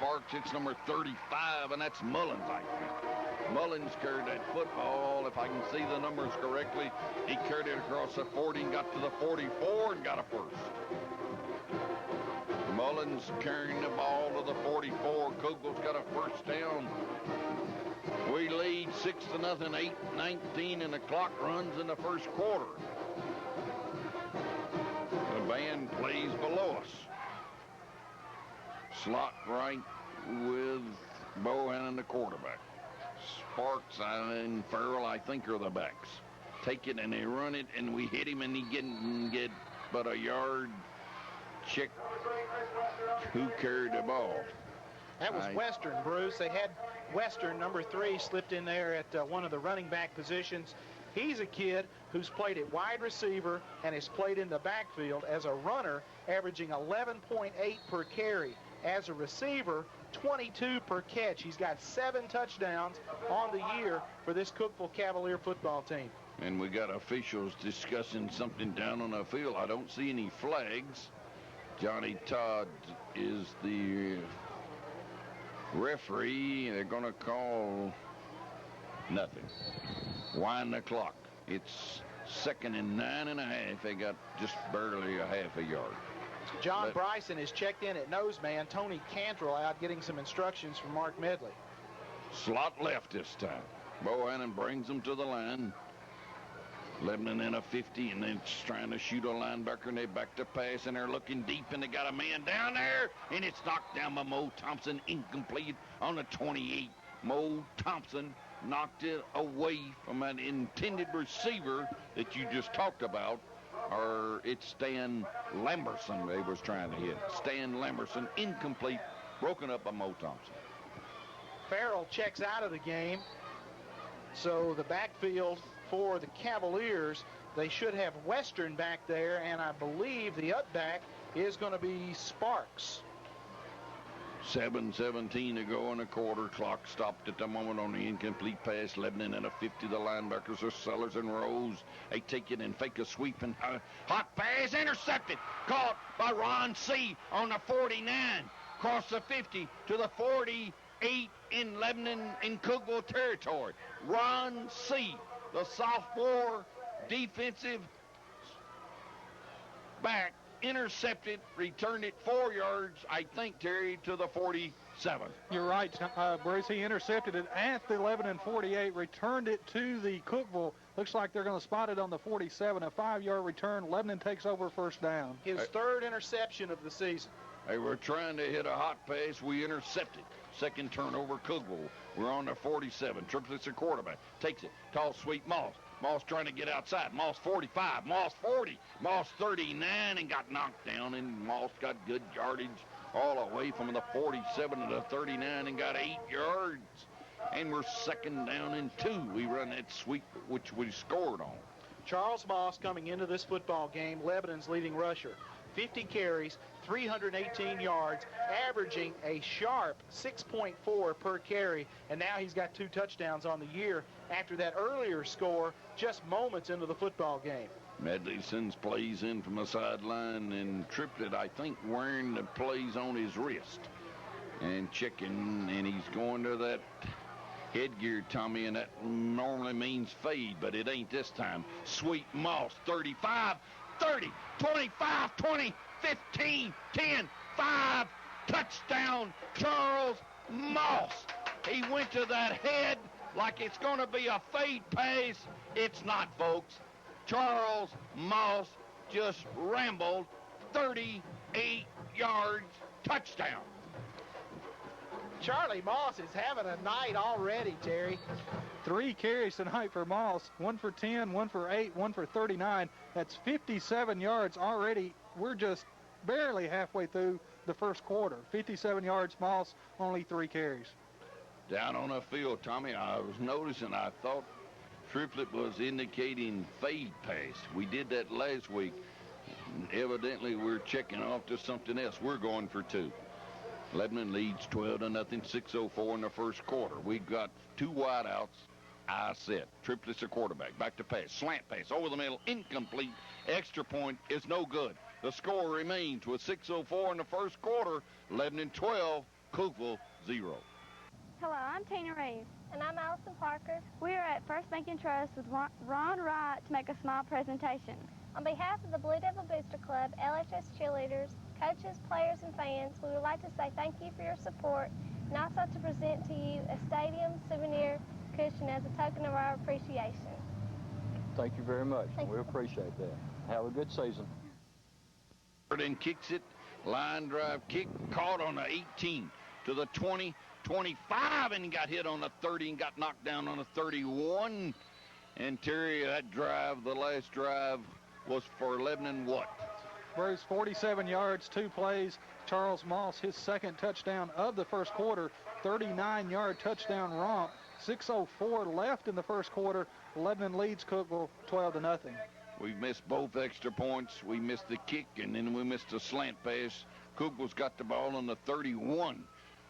Sparks. It's number 35, and that's Mullins, I think. Mullins carried that football, if I can see the numbers correctly. He carried it across the 40 and got to the 44 and got a first. Mullins carrying the ball to the 44. Cookeville's got a first down. We lead 6-0, 8-19, and the clock runs in the first quarter. The band plays below us. Slot right with Bohannon, the quarterback. Sparks and Farrell, I think, are the backs. Take it and they run it, and we hit him, and he get but a yard. Check who carried the ball. That was Western, Bruce. They had Western, number 3, slipped in there at one of the running back positions. He's a kid who's played at wide receiver and has played in the backfield as a runner, averaging 11.8 per carry. As a receiver, 22 per catch. He's got 7 touchdowns on the year for this Cookeville Cavalier football team. And we got officials discussing something down on the field. I don't see any flags. Johnny Todd is the referee. They're going to call nothing. Wind the clock. It's 2nd and 9.5. They got just barely a half a yard. John Bryson is checked in at noseman. Tony Cantrell out getting some instructions from Mark Medley. Slot left this time. Bohannon brings them to the line. Lebanon in a 50, and then trying to shoot a linebacker, and they back to pass, and they're looking deep, and they got a man down there, and it's knocked down by Mo Thompson, incomplete on the 28. Mo Thompson knocked it away from an intended receiver that you just talked about, or it's Stan Lamberson they was trying to hit. Stan Lamberson, incomplete, broken up by Mo Thompson. Farrell checks out of the game, so the backfield for the Cavaliers, they should have Western back there, and I believe the up back is going to be Sparks. 7:17 to go in the quarter. Clock stopped at the moment on the incomplete pass. Lebanon in a 50. The linebackers are Sellers and Rose. They take it and fake a sweep, and hot pass intercepted. Caught by Ron C. on the 49. Across the 50 to the 48 in Lebanon in Cookeville territory. Ron C., the sophomore defensive back, intercepted, returned it 4 yards, I think, Terry, to the 47. You're right, Bruce. He intercepted it at the Lebanon 48, returned it to the Cookeville. Looks like they're going to spot it on the 47. A 5-yard return. Lebanon takes over first down. His third interception of the season. They were trying to hit a hot pass. We intercepted. Second turnover, Cookeville. We're on the 47. Triplets, the quarterback. Takes it. Toss sweep, Moss. Moss trying to get outside. Moss 45. Moss 40. Moss 39 and got knocked down. And Moss got good yardage all the way from the 47 to the 39 and got 8 yards. And we're 2nd down and 2. We run that sweep, which we scored on. Charles Moss coming into this football game, Lebanon's leading rusher. 50 carries, 318 yards, averaging a sharp 6.4 per carry, and now he's got 2 touchdowns on the year after that earlier score just moments into the football game. Medley sends plays in from the sideline, and Triplett, I think, wearing the plays on his wrist and checking, and he's going to that headgear, Tommy, and that normally means fade, but it ain't this time. Sweet Moss, 35, 30, 25, 20, 15, 10, 5, touchdown, Charles Moss. He went to that head like it's going to be a fade pass. It's not, folks. Charles Moss just rambled 38 yards, touchdown. Charlie Moss is having a night already, Terry. 3 carries tonight for Moss, 1 for 10, 1 for 8, 1 for 39. That's 57 yards already. We're just barely halfway through the first quarter. 57 yards, Moss, only 3 carries. Down on the field, Tommy, I was noticing, I thought Triplett was indicating fade pass. We did that last week. Evidently, we're checking off to something else. We're going for 2. Lebanon leads 12-0, 6:04 in the first quarter. We've got 2 wideouts. I said, Triplett's a quarterback. Back to pass. Slant pass over the middle. Incomplete. Extra point is no good. The score remains with 6:04 in the first quarter. Lebanon 12, Cookeville 0. Hello, I'm Tina Reeves. And I'm Allison Parker. We are at First Bank and Trust with Ron Wright to make a small presentation. On behalf of the Blue Devil Booster Club, LHS cheerleaders, coaches, players, and fans, we would like to say thank you for your support and also to present to you a stadium souvenir cushion as a token of our appreciation. Thank you very much. We appreciate that. Have a good season. And kicks it, line drive kick, caught on the 18 to the 20, 25, and he got hit on the 30 and got knocked down on the 31. And Terry, that drive, the last drive, was for Lebanon what? Bruce, 47 yards, 2 plays. Charles Moss, his second touchdown of the first quarter, 39-yard touchdown romp. 6:04 left in the first quarter. Lebanon leads Cookeville 12-0. We've missed both extra points. We missed the kick, and then we missed a slant pass. Cookeville's got the ball on the 31.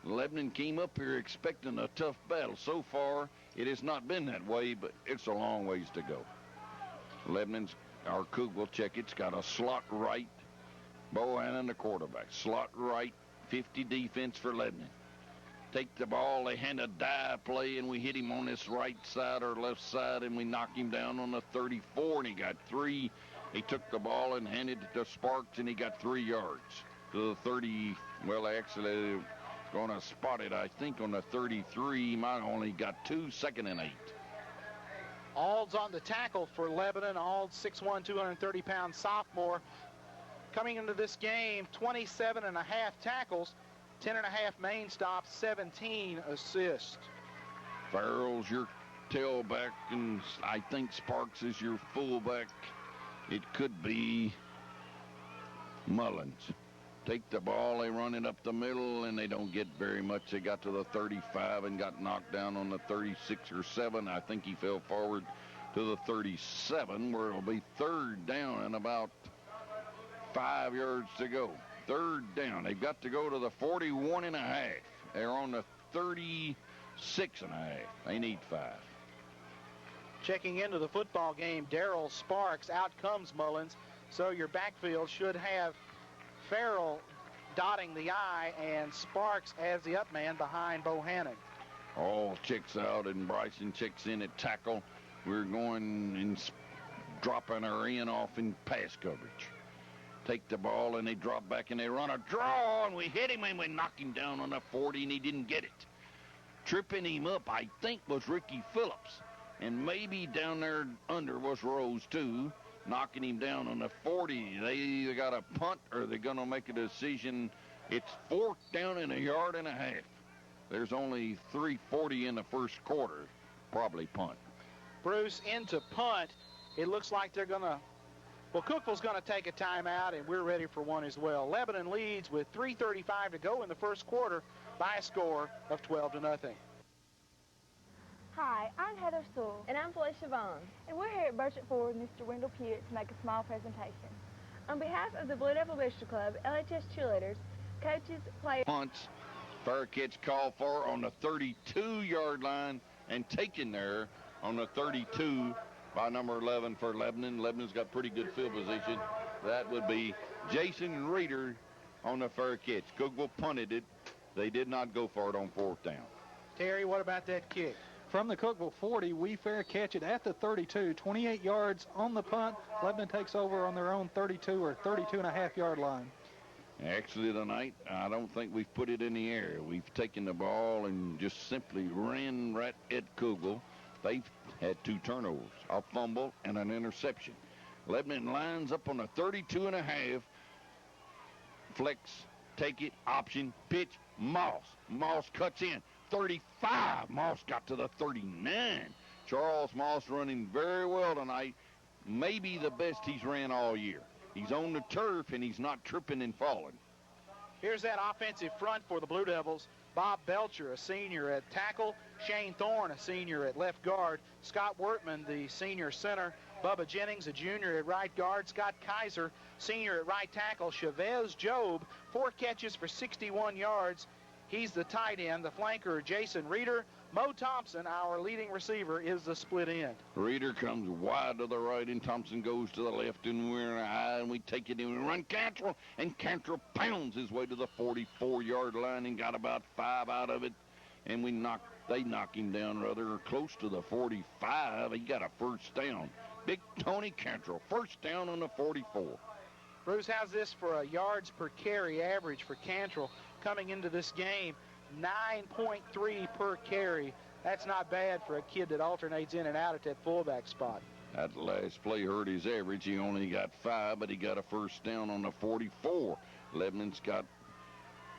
Lebanon came up here expecting a tough battle. So far, it has not been that way, but it's a long ways to go. Lebanon's, our Cookeville, check, it's got a slot right. Bohannon, the quarterback. Slot right, 50 defense for Lebanon. Take the ball, they hand a dive play, and we hit him on this right side or left side, and we knock him down on the 34, and he got 3. He took the ball and handed it to Sparks, and he got 3 yards to the 30. Well, actually, going to spot it, I think, on the 33. He might have only got 2, 2nd and 8. Ald's on the tackle for Lebanon. Ald, 6'1", 230-pound sophomore. Coming into this game, 27 and a half tackles, 10 and a half main stops, 17 assists. Farrell's your tailback, and I think Sparks is your fullback. It could be Mullins. Take the ball, they run it up the middle, and they don't get very much. They got to the 35 and got knocked down on the 36 or 7. I think he fell forward to the 37, where it'll be 3rd down and about 5 yards to go. 3rd down. They've got to go to the 41 and a half. They're on the 36 and a half. They need 5. Checking into the football game, Darrell Sparks. Out comes Mullins. So your backfield should have Farrell dotting the I and Sparks as the up man behind Bohannon. All checks out, and Bryson checks in at tackle. We're going and dropping her in off in pass coverage. Take the ball, and they drop back, and they run a draw, and we hit him, and we knock him down on the 40, and he didn't get it. Tripping him up, I think, was Ricky Phillips, and maybe down there under was Rose, too, knocking him down on the 40. They either got a punt or they're going to make a decision. It's 4th down and 1.5 yards. There's only 3:40 in the first quarter. Probably punt. Bruce into punt. It looks like they're going to, well, Cookeville's going to take a timeout, and we're ready for one as well. Lebanon leads with 3:35 to go in the first quarter by a score of 12-0. Hi, I'm Heather Sewell. And I'm Felicia Vaughn. And we're here at Burchett Ford with Mr. Wendell Pewitt to make a small presentation. On behalf of the Blue Devil Booster Club, LHS cheerleaders, coaches, players... Punts, fair catch called for on the 32-yard line and taken there on the 32 by number 11 for Lebanon. Lebanon's got pretty good field position. That would be Jason Reeder on the fair catch. Cookeville punted it. They did not go for it on 4th down. Terry, what about that kick? From the Cookeville 40, we fair catch it at the 32, 28 yards on the punt. Lebanon takes over on their own 32 or 32.5-yard line. Actually, tonight, I don't think we've put it in the air. We've taken the ball and just simply ran right at Cookeville. They've had 2 turnovers, a fumble and an interception. Lebanon lines up on the 32.5. Flex, take it, option, pitch, Moss. Moss cuts in. 35. Moss got to the 39. Charles Moss running very well tonight. Maybe the best he's ran all year. He's on the turf, and he's not tripping and falling. Here's that offensive front for the Blue Devils. Bob Belcher, a senior at tackle. Shane Thorne, a senior at left guard. Scott Wertman, the senior center. Bubba Jennings, a junior at right guard. Scott Kaiser, senior at right tackle. Chavez Job, 4 catches for 61 yards. He's the tight end. The flanker, Jason Reeder. Mo Thompson, our leading receiver, is the split end. Reeder comes wide to the right, and Thompson goes to the left, and we're high, and we take it in. We run Cantrell, and Cantrell pounds his way to the 44-yard line and got about 5 out of it. And they knock him down rather close to the 45. He got a first down. Big Tony Cantrell, first down on the 44. Bruce, how's this for a yards per carry average for Cantrell coming into this game? 9.3 per carry. That's not bad for a kid that alternates in and out at that fullback spot. That last play hurt his average. He only got 5, but he got a first down on the 44. Lebanon's got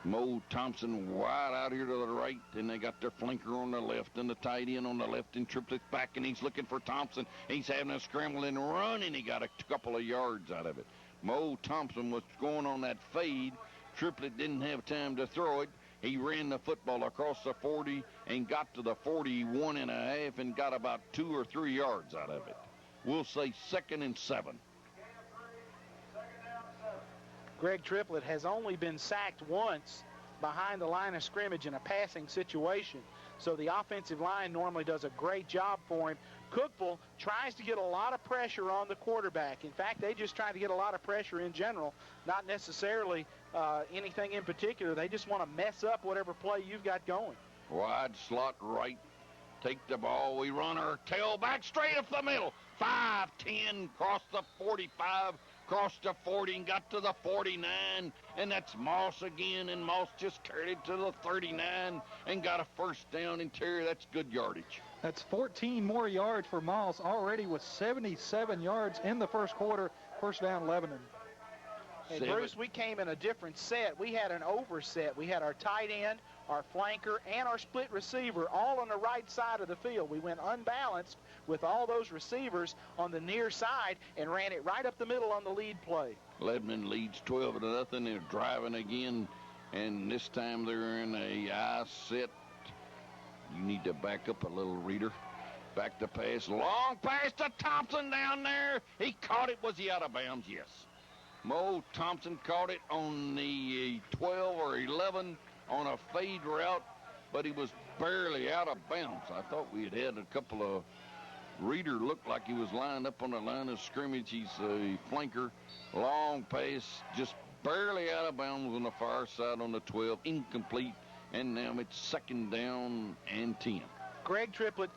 Mo Thompson wide out here to the right, and they got their flanker on the left and the tight end on the left, and Triplett's back, and he's looking for Thompson. He's having a scramble and run, and he got a couple of yards out of it. Mo Thompson was going on that fade. Triplett didn't have time to throw it. He ran the football across the 40 and got to the 41 and a half and got about 2 or 3 yards out of it. We'll say 2nd and 7. Greg Triplett has only been sacked once behind the line of scrimmage in a passing situation. So the offensive line normally does a great job for him. Cookeville tries to get a lot of pressure on the quarterback. In fact, they just try to get a lot of pressure in general, not necessarily anything in particular. They just want to mess up whatever play you've got going. Wide slot right. Take the ball. We run our tailback straight up the middle. 5-10, cross the 45, crossed the 40 and got to the 49, and that's Moss again, and Moss just carried it to the 39 and got a first down. Interior, that's good yardage. That's 14 more yards for Moss, already with 77 yards in the first quarter. First down, Lebanon. Hey, Bruce, we came in a different set. We had an overset. We had our tight end, our flanker, and our split receiver all on the right side of the field. We went unbalanced with all those receivers on the near side and ran it right up the middle on the lead play. Lebanon leads 12-0. They're driving again, and this time they're in a I set. You need to back up a little, Reeder. Back to pass. Long pass to Thompson down there. He caught it. Was he out of bounds? Yes. Mo Thompson caught it on the 12 or 11 on a fade route, but he was barely out of bounds. I thought we had a couple of... Reeder looked like he was lined up on the line of scrimmage. He's a flanker. Long pass, just barely out of bounds on the far side on the 12. Incomplete, and now it's 2nd down and 10. Greg Triplett